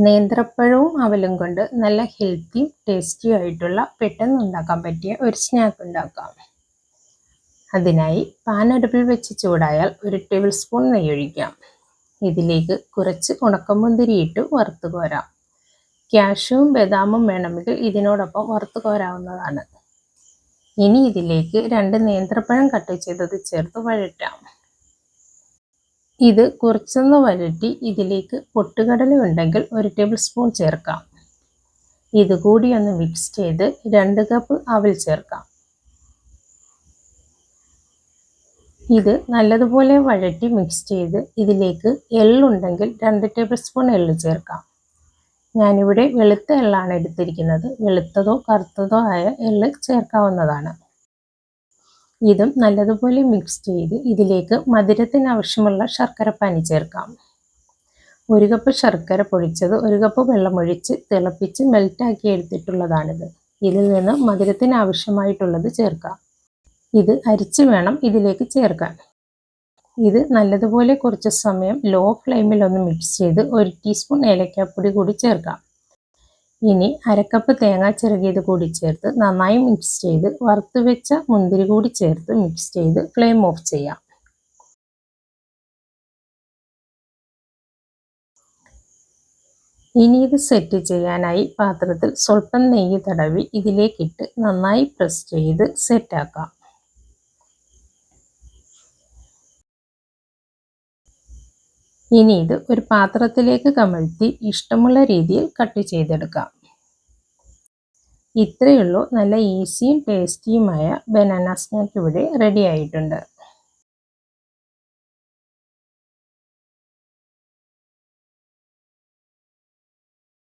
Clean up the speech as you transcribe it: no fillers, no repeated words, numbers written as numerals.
നേന്ത്രപ്പഴവും അവലും കൊണ്ട് നല്ല ഹെൽത്തിയും ടേസ്റ്റിയും ആയിട്ടുള്ള പെട്ടെന്ന് ഉണ്ടാക്കാൻ പറ്റിയ ഒരു സ്നാക്ക് ഉണ്ടാക്കാം. അതിനായി പാൻ അടുപ്പിൽ വെച്ച് ചൂടായാൽ 1 ടേബിൾ സ്പൂൺ നെയ്യ് ഒഴിക്കാം. ഇതിലേക്ക് കുറച്ച് ഉണക്കമുന്തിരി ഇട്ട് വറുത്ത് കോരാം. കാഷ്യൂവും ബദാമും വേണമെങ്കിൽ ഇതിനോടൊപ്പം വറുത്ത് കോരാവുന്നതാണ്. ഇനി ഇതിലേക്ക് 2 നേന്ത്രപ്പഴം കട്ട് ചെയ്തത് ചേർത്ത് വഴറ്റാം. ഇത് കുറച്ചൊന്ന് വഴറ്റി ഇതിലേക്ക് പൊട്ടുകടല ഉണ്ടെങ്കിൽ 1 ടേബിൾ സ്പൂൺ ചേർക്കാം. ഇതുകൂടി ഒന്ന് മിക്സ് ചെയ്ത് 2 കപ്പ് അവൽ ചേർക്കാം. ഇത് നല്ലതുപോലെ വഴറ്റി മിക്സ് ചെയ്ത് ഇതിലേക്ക് എള്ളുണ്ടെങ്കിൽ 2 ടേബിൾ സ്പൂൺ എള്ള് ചേർക്കാം. ഞാനിവിടെ വെളുത്ത എള്ളാണ് എടുത്തിരിക്കുന്നത്. വെളുത്തതോ കറുത്തതോ ആയ എള്ള് ചേർക്കാവുന്നതാണ്. ഇതും നല്ലതുപോലെ മിക്സ് ചെയ്ത് ഇതിലേക്ക് മധുരത്തിന് ആവശ്യമുള്ള ശർക്കരപ്പാനി ചേർക്കാം. 1 കപ്പ് ശർക്കര പൊടിച്ചത് 1 കപ്പ് വെള്ളമൊഴിച്ച് തിളപ്പിച്ച് മെൽറ്റാക്കി എടുത്തിട്ടുള്ളതാണിത്. ഇതിൽ നിന്ന് മധുരത്തിന് ആവശ്യമായിട്ടുള്ളത് ചേർക്കാം. ഇത് അരിച്ച് വേണം ഇതിലേക്ക് ചേർക്കാൻ. ഇത് നല്ലതുപോലെ കുറച്ച് സമയം ലോ ഫ്ലെയിമിൽ ഒന്ന് മിക്സ് ചെയ്ത് 1 ടീസ്പൂൺ ഏലക്കാപ്പൊടി കൂടി ചേർക്കാം. ഇനി 1/2 കപ്പ് തേങ്ങ ചിരകിയത് കൂടി ചേർത്ത് നന്നായി മിക്സ് ചെയ്ത് വറുത്ത് വെച്ച മുന്തിരി കൂടി ചേർത്ത് മിക്സ് ചെയ്ത് ഫ്ലെയിം ഓഫ് ചെയ്യാം. ഇനി ഇത് സെറ്റ് ചെയ്യാനായി പാത്രത്തിൽ സ്വല്പം നെയ്യ് തടവി ഇതിലേക്കിട്ട് നന്നായി പ്രസ് ചെയ്ത് സെറ്റാക്കാം. ഇനി ഇത് ഒരു പാത്രത്തിലേക്ക് കമഴ്ത്തി ഇഷ്ടമുള്ള രീതിയിൽ കട്ട് ചെയ്തെടുക്കാം. ഇത്രയേ ഉള്ളൂ. നല്ല ഈസിയും ടേസ്റ്റിയുമായ ബനാന സ്നാക്ക് ഇവിടെ റെഡി ആയിട്ടുണ്ട്.